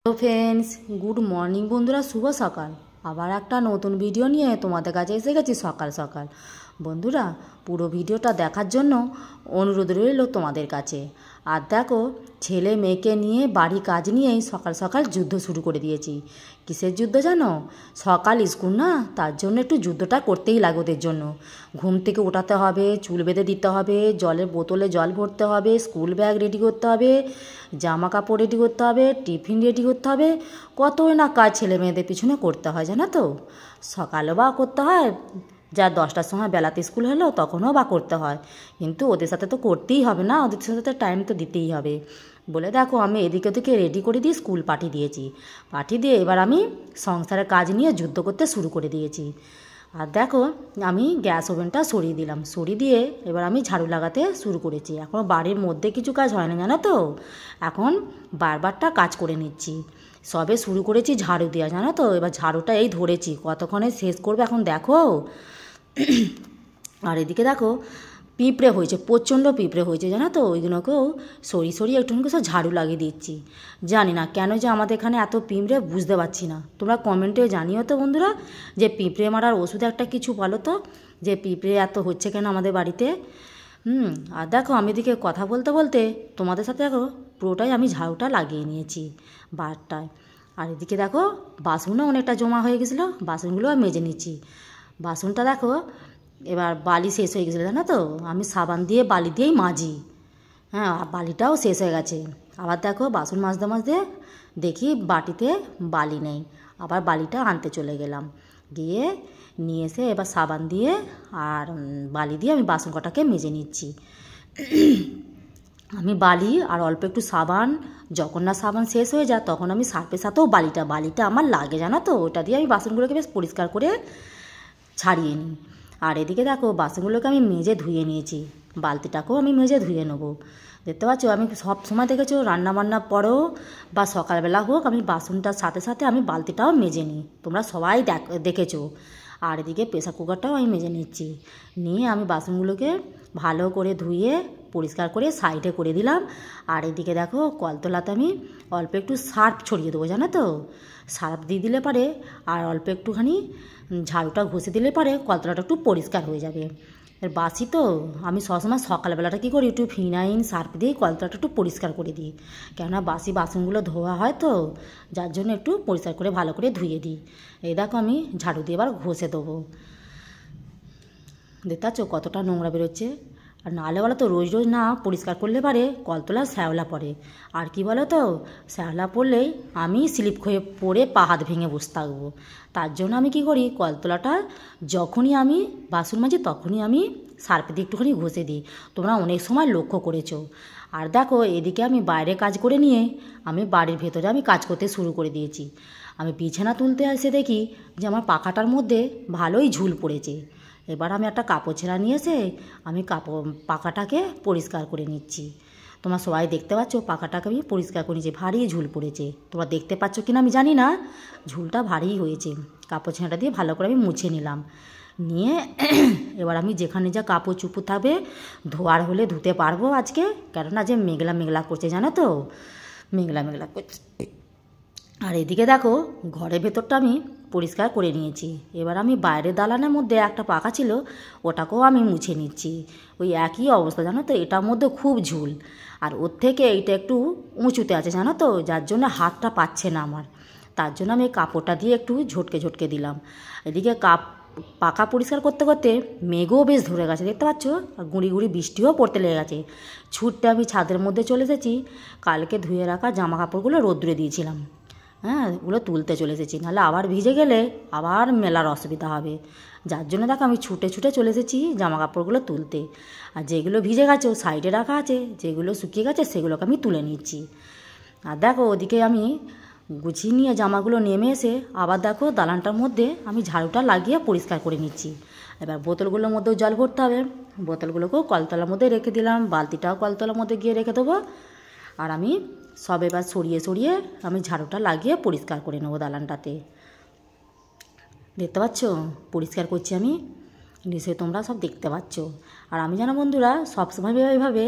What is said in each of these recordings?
তো friends, good morning বন্ধুরা, শুভ সকাল। আবার একটা নতুন ভিডিও নিয়ে তোমাদের কাছে এসে গেছি সকাল সকাল। বন্ধুরা, পুরো ভিডিওটা দেখার জন্য অনুরোধ রইল তোমাদের কাছে। আর দেখো, ছেলে মেয়েকে নিয়ে বাড়ি কাজ নিয়েই সকাল সকাল যুদ্ধ শুরু করে দিয়েছি। কিসের যুদ্ধ জানো? সকাল স্কুল না, তার জন্য একটু যুদ্ধটা করতেই লাগে ওদের জন্য। ঘুম থেকে ওঠাতে হবে, চুল বেঁধে দিতে হবে, জলের বোতলে জল ভরতে হবে, স্কুল ব্যাগ রেডি করতে হবে, জামা কাপড় রেডি করতে হবে, টিফিন রেডি করতে হবে। কতই না কাজ ছেলে মেয়েদের পিছনে করতে হয় জানো তো। সকালে বা করতে হয়, যা 10টার সময় বেলাতে স্কুল হলো তখনও বা করতে হয়, কিন্তু ওদের সাথে তো করতেই হবে না, ওদের সাথে টাইম তো দিতেই হবে বলে দেখো আমি এদিকে ওদিকে রেডি করে দিয়ে স্কুল পাঠিয়ে দিয়েছি। পাঠিয়ে দিয়ে এবার আমি সংসারের কাজ নিয়ে যুদ্ধ করতে শুরু করে দিয়েছি। আর দেখো, আমি গ্যাস ওভেনটা সরিয়ে দিলাম, সরিয়ে দিয়ে এবার আমি ঝাড়ু লাগাতে শুরু করেছি। এখন বাড়ির মধ্যে কিছু কাজ হয় না জানো তো, এখন বারবারটা কাজ করে নিচ্ছি। সবে শুরু করেছি ঝাড়ু দেওয়া জানো তো, এবার ঝাড়ুটা এই ধরেছি, কতক্ষণে শেষ করবে এখন দেখো। আর এদিকে দেখো, পিঁপড়ে হয়েছে, প্রচণ্ড পিঁপড়ে হয়েছে জানো তো, ওইগুলোকেও সরিয়ে একটুখানি সব ঝাড়ু লাগিয়ে দিচ্ছি। জানি না কেন যে আমাদের এখানে এত পিঁপড়ে, বুঝতে পারছি না। তোমরা কমেন্টে জানিও তো বন্ধুরা, যে পিঁপড়ে মারার ওষুধ একটা কিছু বলো তো, যে পিঁপড়ে এত হচ্ছে কেন আমাদের বাড়িতে। আর দেখো, আমি এদিকে কথা বলতে বলতে তোমাদের সাথে দেখো পুরোটাই আমি ঝাড়ুটা লাগিয়ে নিয়েছি বারটায়। আর এদিকে দেখো, বাসনও অনেকটা জমা হয়ে গেছিলো, বাসনগুলো মেজে নিচ্ছি। বাসনটা দেখো, এবার বালি শেষ হয়ে গেছিলো জানো তো, আমি সাবান দিয়ে বালি দিয়েই মাজি। হ্যাঁ, বালিটাও শেষ হয়ে গেছে। আবার দেখো, বাসন মাজতে মাজতে দেখি বাটিতে বালি নেই, আবার বালিটা আনতে চলে গেলাম। গিয়ে নিয়ে এসে এবার সাবান দিয়ে আর বালি দিয়ে আমি বাসন কটাকে মেজে নিচ্ছি। আমি বালি আর অল্প একটু সাবান, যখন না সাবান শেষ হয়ে যায় তখন আমি সার্ফের সাথেও বালিটা আমার লাগে জানো তো, ওটা দিয়ে আমি বাসনগুলোকে বেশ পরিষ্কার করে ছাড়িয়ে নিই। আর এদিকে দেখো, বাসনগুলোকে আমি মেজে ধুয়ে নিয়েছি, বালতিটাকেও আমি মেজে ধুয়ে নেবো। দেখতে পাচ্ছ, আমি সব সময় দেখেছো রান্নাবান্নার পরেও বা সকালবেলা হোক, আমি বাসনটার সাথে সাথে আমি বালতিটাও মেজে নিই, তোমরা সবাই দেখেছো। আর এদিকে প্রেসার কুকারটাও আমি মেজে নিচ্ছি, নিয়ে আমি বাসনগুলোকে ভালো করে ধুয়ে পরিষ্কার করে সাইডে করে দিলাম। আর এদিকে দেখো, কলতলাতে আমি অল্প একটু সার্ফ ছড়িয়ে দেবো জানো তো, সার্ফ দিয়ে দিলে পারে আর অল্প একটুখানি ঝাড়ুটা ঘষে দিলে পারে কলতলাটা একটু পরিষ্কার হয়ে যাবে। আর বাসি তো, আমি সবসময় সকালবেলাটা কী করি, একটু ফিনাইল সার্ফ দিয়ে কলতলাটা একটু পরিষ্কার করে দিই, কেননা বাসি বাসনগুলো ধোয়া হয় তো, যার জন্য একটু পরিষ্কার করে ভালো করে ধুয়ে দিই। এই দেখো, আমি ঝাড়ু দিয়ে এবার ঘষে দেবো। দেখতে পাচ্ছ কতটা নোংরা বেরোচ্ছে। আর নাহলে বলো তো, রোজ রোজ না পরিষ্কার করলে পারে কলতলা শ্যাওলা পড়ে। আর কি বলো তো, শ্যাওলা পড়লেই আমি স্লিপ হয়ে পড়ে পা হাত ভেঙে বসে থাকবো। তার জন্য আমি কি করি, কলতলাটা যখনই আমি বাসন মাজি তখনই আমি সার্ফ দিয়ে একটুখানি ঘষে দিই, তোমরা অনেক সময় লক্ষ্য করেছো। আর দেখো, এদিকে আমি বাইরে কাজ করে নিয়ে আমি বাড়ির ভেতরে আমি কাজ করতে শুরু করে দিয়েছি। আমি বিছানা তুলতে এসে দেখি যে আমার পাখাটার মধ্যে ভালোই ঝুল পড়েছে। এবার আমি একটা কাপড় ছেঁড়া নিয়ে এসে আমি পাখাটাকে পরিষ্কার করে নিচ্ছি। তোমরা সবাই দেখতে পাচ্ছ, পাখাটাকে আমি পরিষ্কার করে নিচ্ছি, ভারী ঝুল পড়েছে। তোমরা দেখতে পাচ্ছ কিনা আমি জানি না, ঝুলটা ভারী হয়েছে। কাপড় ছেঁড়াটা দিয়ে ভালো করে আমি মুছে নিলাম, নিয়ে এবার আমি যেখানে যা কাপড় চুপড় থাকবে ধোয়ার হলে ধুতে পারবো আজকে, কেননা যে মেঘলা মেঘলা করছে জানো তো, মেঘলা মেঘলা করছে। আর এদিকে দেখো, ঘরের ভেতরটা আমি পরিষ্কার করে নিয়েছি। এবার আমি বাইরের দালানের মধ্যে একটা পাখা ছিল, ওটাকেও আমি মুছে নিচ্ছি। ওই একই অবস্থা জানো তো, এটার মধ্যে খুব ঝুল, আর ওর থেকে এইটা একটু উঁচুতে আছে জানো তো, যার জন্য হাতটা পাচ্ছে না আমার। তার জন্য আমি এই কাপড়টা দিয়ে একটু ঝটকে দিলাম। এদিকে পাখা পরিষ্কার করতে করতে মেঘও বেশ ধরে গেছে দেখতে পাচ্ছ, আর গুঁড়ি গুঁড়ি বৃষ্টিও পড়তে লেগে গেছে। ছুটতে আমি ছাদের মধ্যে চলে এসেছি, কালকে ধুয়ে রাখা জামা কাপড়গুলো রোদ্দুরে দিয়েছিলাম। হ্যাঁ, ওগুলো তুলতে চলে এসেছি, নাহলে আবার ভিজে গেলে আবার মেলার অসুবিধা হবে। যার জন্য দেখো, আমি ছুটে চলে এসেছি জামা কাপড়গুলো তুলতে। আর যেগুলো ভিজে গেছে ও সাইডে রাখা আছে, যেগুলো শুকিয়ে গেছে সেগুলোকে আমি তুলে নিচ্ছি। আর দেখো, ওদিকে আমি গুছিয়ে নিয়ে জামাগুলো নেমে এসে আবার দেখো দালানটার মধ্যে আমি ঝাড়ুটা লাগিয়ে পরিষ্কার করে নিচ্ছি। এবার বোতলগুলোর মধ্যেও জল ভরতে হবে, বোতলগুলোকেও কলতলার মধ্যে রেখে দিলাম, বালতিটাও কলতলার মধ্যে গিয়ে রেখে দেবো। আর আমি সব এবার সরিয়ে আমি ঝাড়ুটা লাগিয়ে পরিষ্কার করে নেবো দালানটাতে। দেখতে পাচ্ছ, পরিষ্কার করছি আমি। নিশ্চয়ই তোমরা সব দেখতে পাচ্ছ। আর আমি জানো বন্ধুরা সবসময় এইভাবে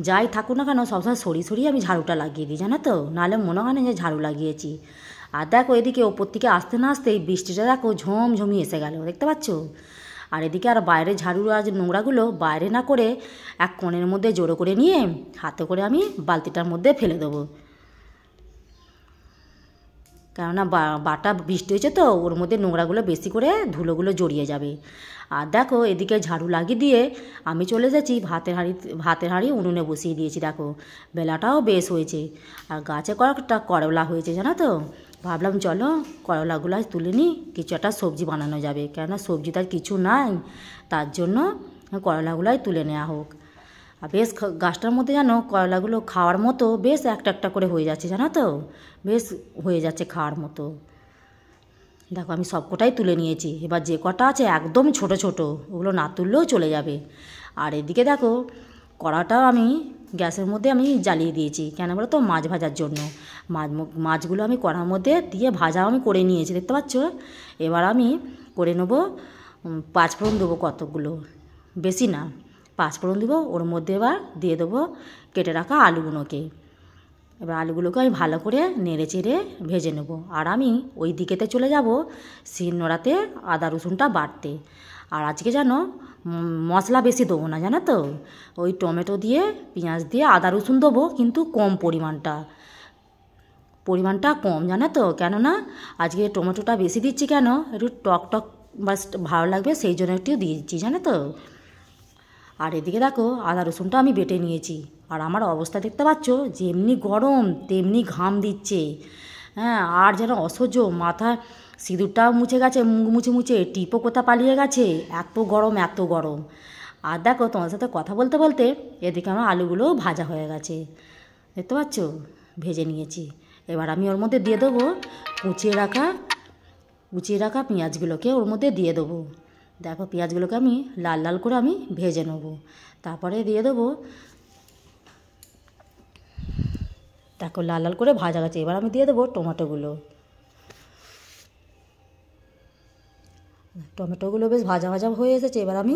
যাই থাকুক না কেন সবসময় সরিয়ে আমি ঝাড়ুটা লাগিয়ে দিই, জানো তো, নাহলে মনে হয় না যে ঝাড়ু লাগিয়েছি। আর দেখো এদিকে ওপর থেকে আসতে না আসতেই বৃষ্টিটা দেখো ঝমঝমি এসে গেল, দেখতে পাচ্ছ। আর এদিকে আর বাইরে ঝাড়ু আর নোংরাগুলো বাইরে না করে এক কোণের মধ্যে জড়ো করে নিয়ে হাতে করে আমি বালতিটার মধ্যে ফেলে দেবো, কেননা বাটা বৃষ্টি হয়েছে তো ওর মধ্যে নোংরাগুলো বেশি করে ধুলোগুলো জড়িয়ে যাবে। আর দেখো এদিকে ঝাড়ু লাগিয়ে দিয়ে আমি চলে এসেছি ভাতের হাঁড়ি উনুনে বসিয়ে দিয়েছি। দেখো বেলাটাও বেশ হয়েছে আর গাছে কয়েকটা করলা হয়েছে, জানো তো। ভাবলাম চলো করলাগুলো তুলে নিই, কিছু একটা সবজি বানানো যাবে, কেননা সবজি তার কিছু নাই, তার জন্য করলাগুলাই তুলে নেওয়া হোক। আর বেশ গাছটার মধ্যে জানো করলাগুলো খাওয়ার মতো বেশ একটা একটা করে হয়ে যাচ্ছে, জানো তো, বেশ হয়ে যাচ্ছে খাওয়ার মতো। দেখো আমি সবকটাই তুলে নিয়েছি, এবার যে কটা আছে একদম ছোট ছোট ওগুলো না তুললেও চলে যাবে। আর এদিকে দেখো কড়াটাও আমি গ্যাসের মধ্যে আমি জ্বালিয়ে দিয়েছি, কেন বলো তো মাছ ভাজার জন্য। মাছগুলো আমি কড়ার মধ্যে দিয়ে ভাজা আমি করে নিয়েছি, দেখতে পাচ্ছ। এবার আমি করে নেবো পাঁচফোড়ন দেবো কতগুলো, বেশি না, পাঁচফোড়ন দেবো, ওর মধ্যে এবার দিয়ে দেবো কেটে রাখা আলুগুলোকে। এবার আলুগুলোকে আমি ভালো করে নেড়ে চেড়ে ভেজে নেব। আর আমি ওই দিকেতে চলে যাব শিলনোড়াতে আদা রসুনটা বাটতে। আর আজকে জানো মশলা বেশি দেবো না, জানো তো, ওই টমেটো দিয়ে পেঁয়াজ দিয়ে আদা রসুন দেবো, কিন্তু কম পরিমাণটা কম, জানো তো। কেননা আজকে টমেটোটা বেশি দিচ্ছি কেন, একটু টক টক বাস ভালো লাগবে সেই জন্য একটু দিয়ে দিচ্ছি, জানো তো। আর এদিকে দেখো আদা রসুনটা আমি বেটে নিয়েছি। আর আমার অবস্থা দেখতে পাচ্ছ, যেমনি গরম তেমনি ঘাম দিচ্ছে, হ্যাঁ। আর যেন অসহ্য, মাথা সিঁদুরটাও মুছে গেছে, মুখ মুছে টিপও কোথা পালিয়ে গেছে, এত গরম। আর দেখো তোমার সাথে কথা বলতে বলতে এদিকে আমার আলুগুলোও ভাজা হয়ে গেছে, দেখতে পাচ্ছ, ভেজে নিয়েছি। এবার আমি ওর মধ্যে দিয়ে দেবো কুচিয়ে রাখা পেঁয়াজগুলোকে ওর মধ্যে দিয়ে দেবো। দেখো পেঁয়াজগুলোকে আমি লাল লাল করে আমি ভেজে নেব। তারপরে দিয়ে দেবো, দেখো লাল লাল করে ভাজা গেছে। এবার আমি দিয়ে দেবো টমেটোগুলো বেশ ভাজা হয়ে এসেছে। এবার আমি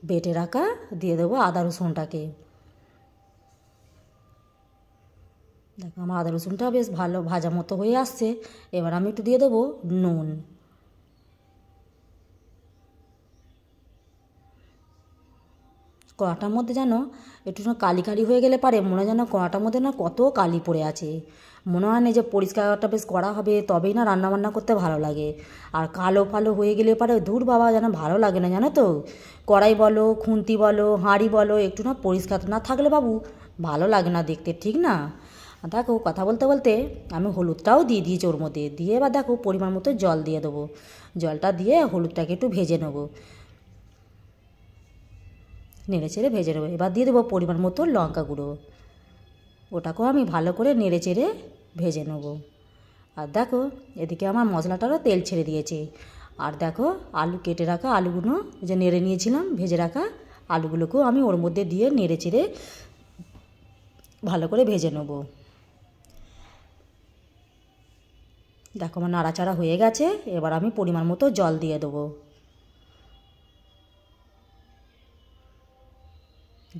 বেটে রাখা দিয়ে দেবো আদা রসুনটাকে। দেখো আমার আদা রসুনটা বেশ ভালো ভাজা মতো হয়ে আসছে। এবার আমি একটু দিয়ে দেবো নুন। কড়াটার মধ্যে যেন একটু কালি হয়ে গেলে পারে মনে হয় যেন কড়াটার মধ্যে না কত কালি পড়ে আছে, মনে হয় না যে পরিষ্কারটা বেশ করা হবে তবেই না রান্নাবান্না করতে ভালো লাগে। আর কালো হয়ে গেলে পারে ধুর বাবা যেন ভালো লাগে না, জানো তো। কড়াই বলো, খুন্তি বলো, হাঁড়ি বলো, একটু না পরিষ্কার না থাকলে বাবু ভালো লাগে না দেখতে, ঠিক না। দেখো কথা বলতে বলতে আমি হলুদটাও দিয়ে দিয়েছি ওর মধ্যে, দিয়ে এবার দেখো পরিমাণ মতো জল দিয়ে দেবো। জলটা দিয়ে হলুদটাকে একটু ভেজে নেবো, নেড়ে চেড়ে ভেজে নেবো। এবার দিয়ে দেবো পরিমাণ মতো লঙ্কা গুঁড়ো, ওটাকেও আমি ভালো করে নেড়ে চেড়ে ভেজে নেব। আর দেখো এদিকে আমার মশলাটারও তেল ছেড়ে দিয়েছে। আর দেখো আলু কেটে রাখা আলুগুলো যে নেড়ে নিয়েছিলাম, ভেজে রাখা আলুগুলোকেও আমি ওর মধ্যে দিয়ে নেড়ে চেড়ে ভালো করে ভেজে নেব। দেখো আমার নাড়াচাড়া হয়ে গেছে। এবার আমি পরিমাণ মতো জল দিয়ে দেবো।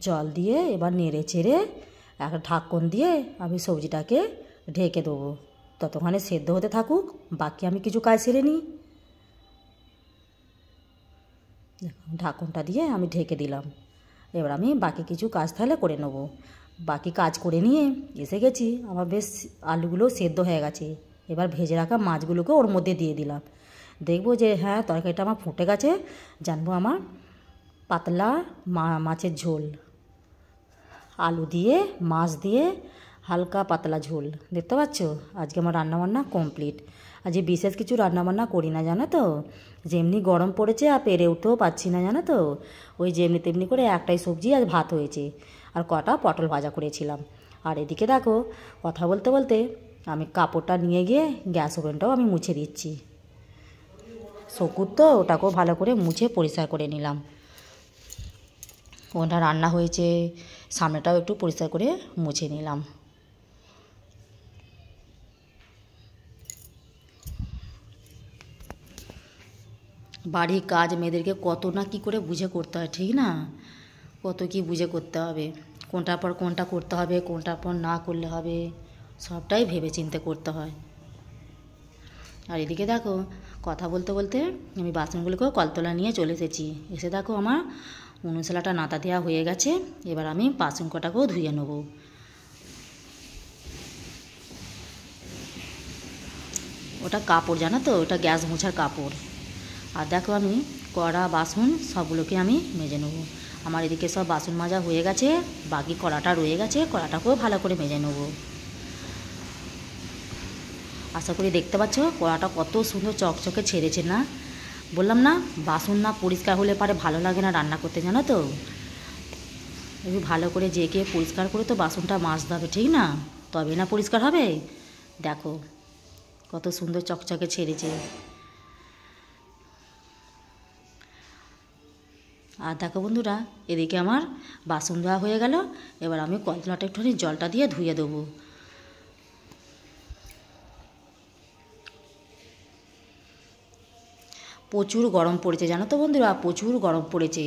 জল দিয়ে এবার নেড়ে চেড়ে একটা ঢাকন দিয়ে আমি সবজিটাকে ঢেকে দেবো, ততক্ষণে সেদ্ধ হতে থাকুক, বাকি আমি কিছু কাজ সেরে নিই। ঢাকনটা দিয়ে আমি ঢেকে দিলাম। এবার আমি বাকি কিছু কাজ তাহলে করে নেব। বাকি কাজ করে নিয়ে এসে গেছি, আমার বেশ আলুগুলো সেদ্ধ হয়ে গেছে। এবার ভেজে রাখা মাছগুলোকে ওর মধ্যে দিয়ে দিলাম। দেখবো যে হ্যাঁ তরকারিটা আমার ফুটে গেছে, জানবো আমার পাতলা মাছের ঝোল, আলু দিয়ে মাছ দিয়ে হালকা পাতলা ঝোল, দেখতে পাচ্ছ। আজকে আমার রান্নাবান্না কমপ্লিট। আজকে বিশেষ কিছু রান্নাবান্না করি না, জানো তো। যেমনি গরম পড়েছে আর পেরে উঠতেও পারছি না, জানো তো। ওই যেমনি তেমনি করে একটাই সবজি আর ভাত হয়েছে, আর কটা পটল ভাজা করেছিলাম। আর এদিকে দেখো কথা বলতে বলতে আমি কাপড়টা নিয়ে গিয়ে গ্যাস ওভেনটাও আমি মুছে দিচ্ছি। শকুর তো ওটাকেও ভালো করে মুছে পরিষ্কার করে নিলাম। ওটা রান্না হয়েছে, সামনেটাও একটু পরিষ্কার করে মুছে নিলাম। বাড়ির কাজ মেয়েদেরকে কত না কী করে বুঝে করতে হয়, ঠিক না? কত কি বুঝে করতে হবে, কোনটার পর কোনটা করতে হবে, কোনটার পর না করলে হবে, সবটাই ভেবে চিন্তে করতে হয়। আর এদিকে দেখো কথা বলতে বলতে আমি বাসনগুলোকেও কলতলা নিয়ে চলে এসেছি। এসে দেখো আমার অনুশালাটা নাতা দেওয়া হয়ে গেছে। এবার আমি বাসন কটাকেও ধুয়ে নেব। ওটা কাপড়, জানো তো, ওটা গ্যাস মোছার কাপড়। আর দেখো আমি কড়া বাসন সবগুলোকে আমি মেজে নেব। আমার এদিকে সব বাসন মাজা হয়ে গেছে, বাকি কড়াটা রয়ে গেছে, কড়াটাকেও ভালো করে মেজে নেব। আশা করি দেখতে পাচ্ছ কড়াটা কত সুন্দর চকচকে ছেড়েছে না? বললাম না, বাসন না পরিষ্কার হলে পারে ভালো লাগে না রান্না করতে, জানো তো। একটু ভালো করে জেকে পরিষ্কার করে তো বাসনটা মাজতে হবে, ঠিক না? তবে না পরিষ্কার হবে। দেখো কত সুন্দর চকচকে ছেড়েছে। আর দেখো বন্ধুরা, এদিকে আমার বাসন ধোয়া হয়ে গেল। এবার আমি কলতলাটা একটুখানি জলটা দিয়ে ধুয়ে দেবো। প্রচুর গরম পড়েছে, জানো তো বন্ধুরা, প্রচুর গরম পড়েছে।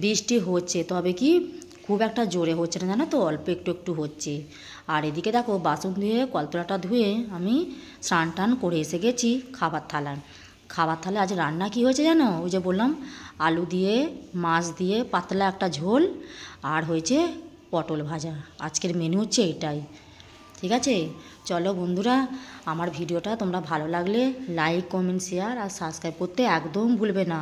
বৃষ্টি হচ্ছে, তবে কি খুব একটা জোরে হচ্ছে না, জানো তো, অল্প একটু একটু হচ্ছে। আর এদিকে দেখো বাসন ধুয়ে কলতলাটা ধুয়ে আমি স্নান টান করে এসে গেছি খাবার থালায় আজ রান্না কি হয়েছে জানো? ওই যে বললাম, আলু দিয়ে মাছ দিয়ে পাতলা একটা ঝোল, আর হয়েছে পটল ভাজা। আজকের মেনু হচ্ছে এটাই। ঠিক আছে, চলো বন্ধুরা, আমার ভিডিওটা তোমরা ভালো লাগলে লাইক, কমেন্ট, শেয়ার আর সাবস্ক্রাইব করতে একদম ভুলবে না।